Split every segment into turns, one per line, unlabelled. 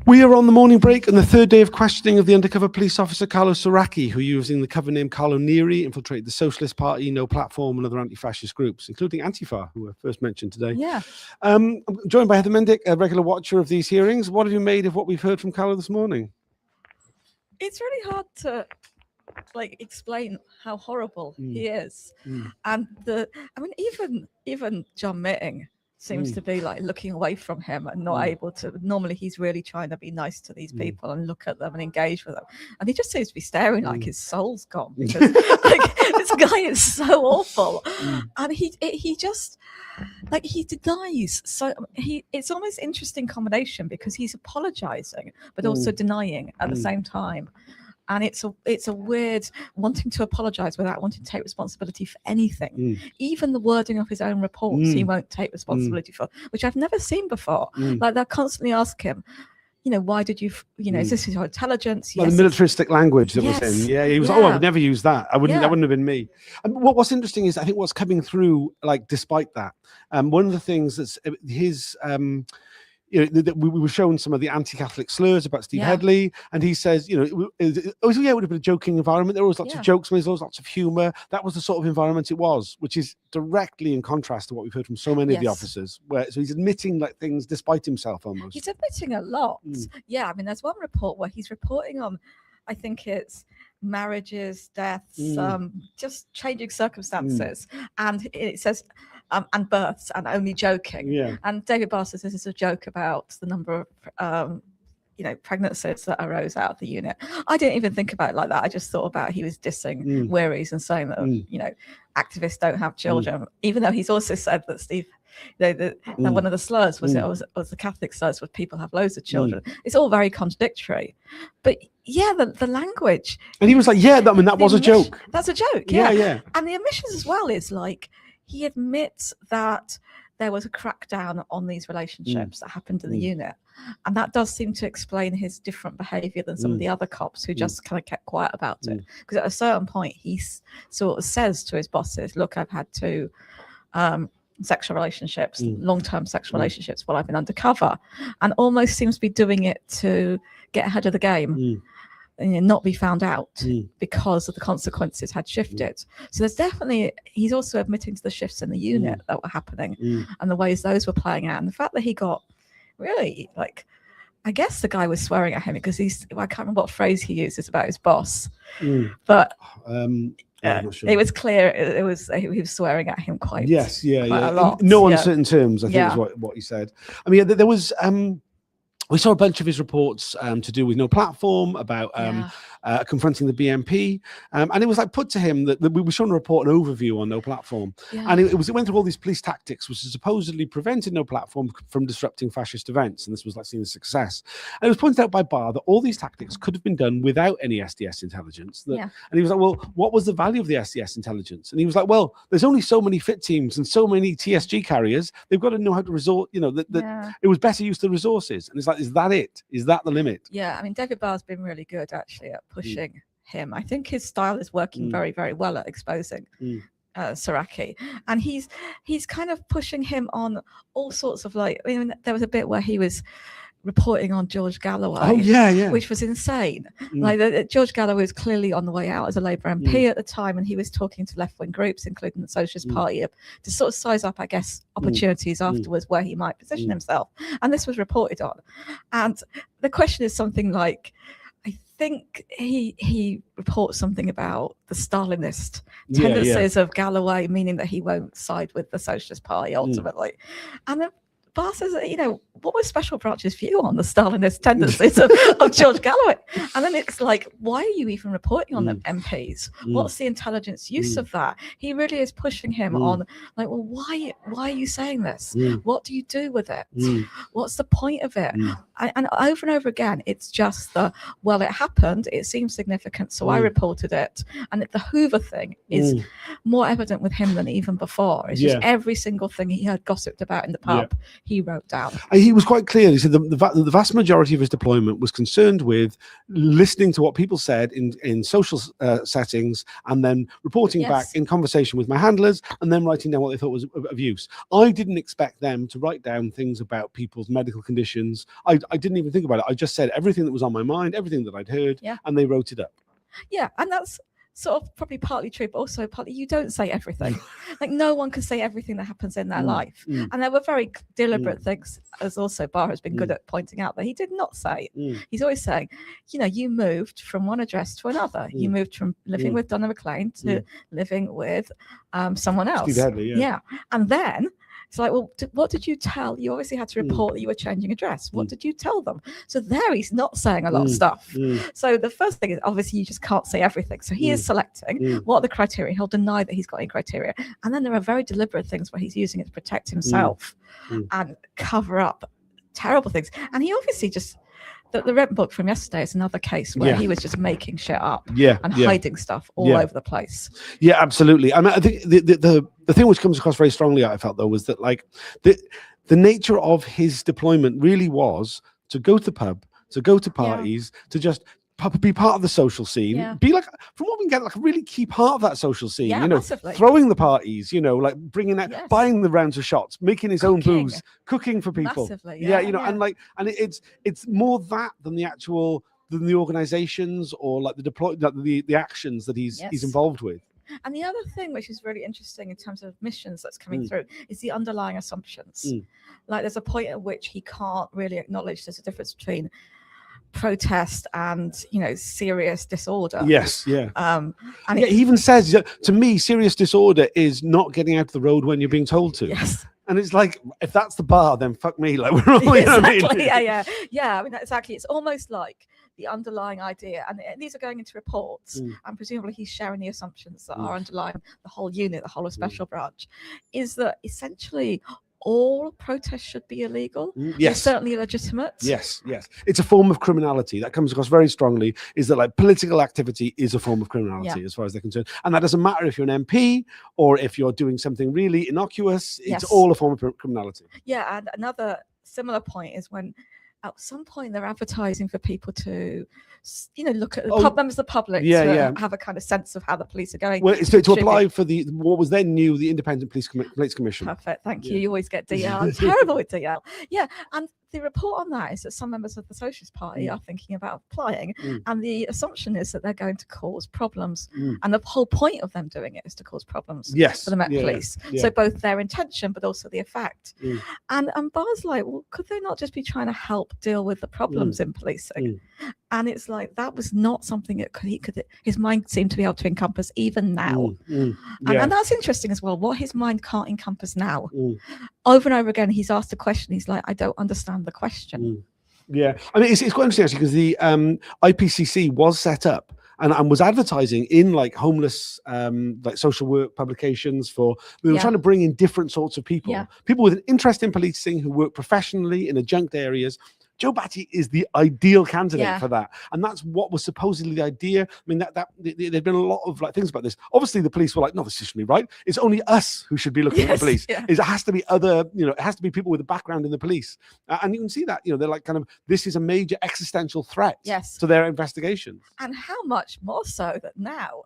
We are on the morning break and the third day of questioning of the undercover police officer Carlo Soracchi, who, using the cover name Carlo Neri, infiltrated the Socialist Party, No Platform, and other anti-fascist groups, including Antifa, who were first mentioned today.
Yeah.
I'm joined by Heather Mendick, a regular watcher of these hearings. What have you made of what we've heard from Carlo this morning?
It's really hard to explain how horrible he is, and even John Mitting seems to be looking away from him and not able to. Normally he's really trying to be nice to these people and look at them and engage with them, and he just seems to be staring like his soul's gone, because this guy is so awful. And he just he denies. So it's almost interesting combination, because he's apologizing but also denying at the same time. And it's a weird wanting to apologize without wanting to take responsibility for anything. Even the wording of his own reports, he won't take responsibility for, which I've never seen before. They'll constantly ask him, why did you, is this your intelligence?
Like the militaristic language that was in. Yeah, he was I would never use that. That wouldn't have been me. And what's interesting is, I think what's coming through, despite that, one of the things that's his, we were shown some of the anti-Catholic slurs about Steve Headley, and he says, it would have been a joking environment. There was lots of jokes, there was lots of humour. That was the sort of environment it was, which is directly in contrast to what we've heard from so many of the officers. So he's admitting things despite himself almost.
He's admitting a lot. Yeah, there's one report where he's reporting on, I think it's marriages, deaths, just changing circumstances, and it says. And births, and only joking. Yeah. And David Barr says this is a joke about the number of, pregnancies that arose out of the unit. I didn't even think about it like that. I just thought about he was dissing Wearies and saying that, activists don't have children, even though he's also said that Steve, that one of the slurs was the Catholic slurs where people have loads of children. It's all very contradictory. But the language.
And he was like, that was a joke.
That's a joke. Yeah. And the admissions as well is he admits that there was a crackdown on these relationships that happened in the unit. And that does seem to explain his different behavior than some of the other cops who just kind of kept quiet about it. Because at a certain point, he sort of says to his bosses, look, I've had two sexual relationships, long-term sexual relationships while I've been undercover, and almost seems to be doing it to get ahead of the game. And not be found out because of the consequences had shifted. So there's definitely, he's also admitting to the shifts in the unit that were happening and the ways those were playing out. And the fact that he got really, I guess the guy was swearing at him because I can't remember what phrase he uses about his boss, but it was clear he was swearing at him quite a lot.
No uncertain terms, I think is what he said. There was... we saw a bunch of his reports to do with No Platform, about confronting the BNP. And it was put to him that we were shown a report, an overview on No Platform. And it went through all these police tactics, which supposedly prevented No Platform from disrupting fascist events. And this was seen as success. And it was pointed out by Barr that all these tactics could have been done without any SDS intelligence. And he was like, well, what was the value of the SDS intelligence? And he was like, well, there's only so many fit teams and so many TSG carriers. They've got to know how to resort, it was better use of the resources. And it's is that it? Is that the limit?
Yeah, David Barr's been really good actually at pushing him. I think his style is working very, very well at exposing Soracchi, and he's kind of pushing him on all sorts of there was a bit where he was reporting on George Galloway, which was insane. George Galloway was clearly on the way out as a Labour MP at the time, and he was talking to left-wing groups, including the Socialist Party, to sort of size up, I guess, opportunities afterwards where he might position himself. And this was reported on. And the question is something like, I think he reports something about the Stalinist tendencies of Galloway, meaning that he won't side with the Socialist Party ultimately. And then Barr says, what was Special Branch's view on the Stalinist tendencies of George Galloway? And then it's why are you even reporting on them MPs? What's the intelligence use of that? He really is pushing him on, well, why are you saying this? What do you do with it? What's the point of it? And over and over again, it's just it happened, it seems significant, so I reported it. And the Hoover thing is more evident with him than even before. It's just every single thing he heard gossiped about in the pub, he wrote down.
He was quite clear. He said the vast majority of his deployment was concerned with listening to what people said in social settings, and then reporting back in conversation with my handlers, and then writing down what they thought was of use. I didn't expect them to write down things about people's medical conditions. I didn't even think about it. I just said everything that was on my mind, everything that I'd heard, and they wrote it up.
Yeah, and that's sort of probably partly true, but also partly you don't say everything. Like no one can say everything that happens in their life. And there were very deliberate things, as also Barr has been good at pointing out, that he did not say. He's always saying, you know, you moved from one address to another. You moved from living with Donna McLean to living with someone else.
Steve Headley,
yeah. And then it's like, well, what did you tell? You obviously had to report that you were changing address. What did you tell them? So there he's not saying a lot of stuff. So the first thing is, obviously, you just can't say everything. So he is selecting what are the criteria. He'll deny that he's got any criteria. And then there are very deliberate things where he's using it to protect himself and cover up terrible things. And he obviously just... The Rent book from yesterday is another case where he was just making shit up and hiding stuff all over the place.
Yeah, absolutely. I mean, I think the thing which comes across very strongly, I felt, though, was that like the nature of his deployment really was to go to the pub, to go to parties, to just be part of the social scene, be like, from what we can get, like a really key part of that social scene, you know, massively. Throwing the parties, you know, like bringing that, buying the rounds of shots, making his own booze, cooking for people. Massively, you know, and like, and it's more that than the actual, than the organizations or like the actions that he's involved with.
And the other thing which is really interesting in terms of missions that's coming through is the underlying assumptions. Like there's a point at which he can't really acknowledge there's a difference between protest and, you know, serious disorder. And
he even says, to me, serious disorder is not getting out of the road when you're being told to. And it's like, if that's the bar, then fuck me. Like, we're all, you know what I mean?
Yeah. I mean, exactly. It's almost like the underlying idea, and these are going into reports, and presumably he's sharing the assumptions that are underlying the whole unit, the whole of special branch, is that essentially all protests should be illegal. Yes, certainly legitimate.
Yes. It's a form of criminality that comes across very strongly. Is that like political activity is a form of criminality as far as they're concerned, and that doesn't matter if you're an MP or if you're doing something really innocuous. It's all a form of criminality.
Yeah, and another similar point is when at some point they're advertising for people to, you know, look at the members of the public to have a kind of sense of how the police are going.
Well, it's to apply for what was then new, the Independent Police Commission.
Perfect, thank you. You always get DL. I'm terrible with DL. Yeah, and the report on that is that some members of the Socialist Party are thinking about applying, and the assumption is that they're going to cause problems. And the whole point of them doing it is to cause problems for the Met Police. So both their intention, but also the effect. And Barr's like, well, could they not just be trying to help deal with the problems in policing? And it's like, that was not something that his mind seemed to be able to encompass even now. And that's interesting as well, what his mind can't encompass now. Over and over again, he's asked a question. He's like, I don't understand the question.
Yeah, I mean, it's quite interesting actually, because the IPCC was set up and was advertising in like homeless, like social work publications for, we were trying to bring in different sorts of people, people with an interest in policing who work professionally in adjunct areas. Joe Batty is the ideal candidate for that, and that's what was supposedly the idea. I mean, there'd been a lot of like things about this. Obviously, the police were like, "No, this shouldn't be right. It's only us who should be looking at the police. It has to be other, you know, it has to be people with a background in the police." And you can see that, you know, they're like kind of, this is a major existential threat to their investigations.
And how much more so that now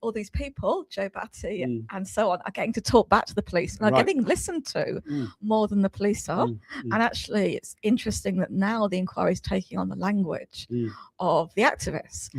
all these people, Joe Batty and so on, are getting to talk back to the police and are getting listened to more than the police are. And actually, it's interesting that now the inquiry is taking on the language of the activists.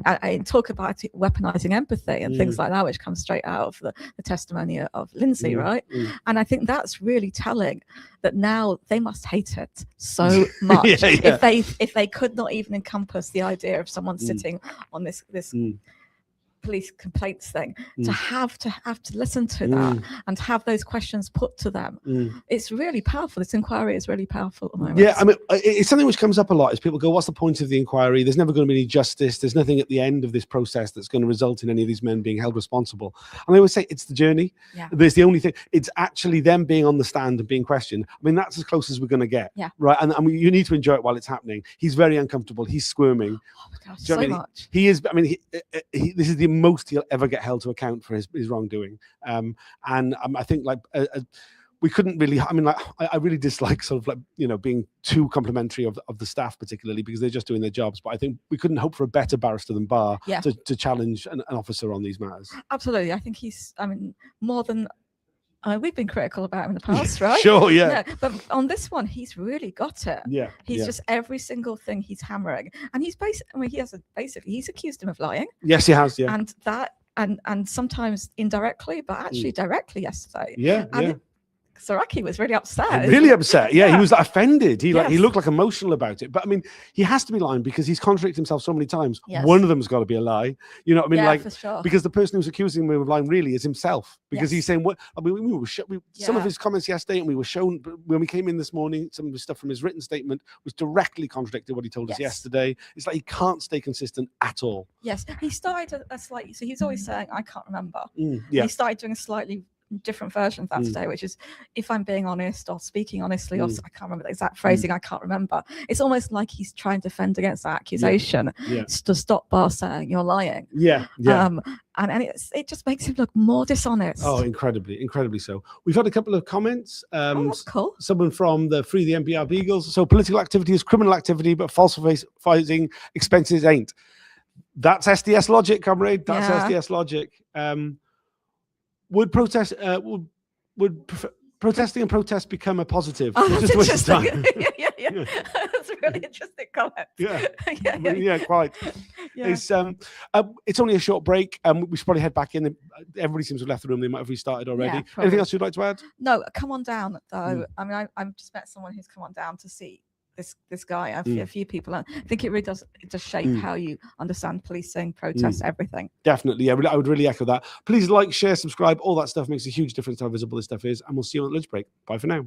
I talk about it, weaponizing empathy and things like that, which comes straight out of the testimony of Lindsay, right? And I think that's really telling that now they must hate it so much. If they could not even encompass the idea of someone sitting on this police complaints thing, to have to listen to that and to have those questions put to them, it's really powerful. This inquiry is really powerful at the moment.
Yeah, I mean, it's something which comes up a lot is people go, what's the point of the inquiry? There's never going to be any justice. There's nothing at the end of this process that's going to result in any of these men being held responsible. And I always say it's the journey. There's the only thing, it's actually them being on the stand and being questioned. I mean, that's as close as we're going to get. Right. And you need to enjoy it while it's happening. He's very uncomfortable. He's squirming.
Oh my gosh, so much.
He is, I mean, this is the most he'll ever get held to account for his wrongdoing. And I think like we couldn't really, I mean, like, I really dislike sort of like, you know, being too complimentary of the staff, particularly because they're just doing their jobs. But I think we couldn't hope for a better barrister than Barr to challenge an officer on these matters.
Absolutely. I think he's, I mean, more than, we've been critical about him in the past, right?
Sure, yeah.
No, but on this one, he's really got it.
Yeah.
He's just every single thing he's hammering. And he's basically, I mean, he's accused him of lying.
Yes, he has, yeah.
And that, and sometimes indirectly, but actually directly yesterday.
Yeah,
Soracchi was really upset.
Really upset. Yeah, he was offended. He he looked like emotional about it. But I mean, he has to be lying because he's contradicted himself so many times. One of them's got to be a lie. You know what I mean? Like,
for sure.
Because the person who's accusing him of lying really is himself. Because he's saying what I mean. We were some of his comments yesterday, and we were shown when we came in this morning. Some of the stuff from his written statement was directly contradicted what he told us yesterday. It's like he can't stay consistent at all.
Yes, he started a slightly. So he's always saying, "I can't remember."
He
started doing a slightly different version of that today, which is, if I'm being honest or speaking honestly, or I can't remember the exact phrasing, I can't remember. It's almost like he's trying to defend against that accusation to stop Barr saying you're lying. And it just makes him look more dishonest.
Oh, incredibly so. We've had a couple of comments.
That's cool.
Someone from the Free the NPR Beagles. So political activity is criminal activity, but falsifying expenses ain't. That's SDS logic, comrade. That's SDS logic. Would protesting and protest become a positive?
Oh, that's interesting. Yeah. That's a really interesting comment.
Yeah, quite. It's only a short break. We should probably head back in. Everybody seems to have left the room. They might have restarted already. Anything else you'd like to add?
No, come on down though. I mean, I've just met someone who's come on down to see this guy. A few people. I think it really does shape how you understand policing, protests, everything.
Definitely, yeah. I would really echo that. Please like, share, subscribe. All that stuff makes a huge difference to how visible this stuff is. And we'll see you on the lunch break. Bye for now.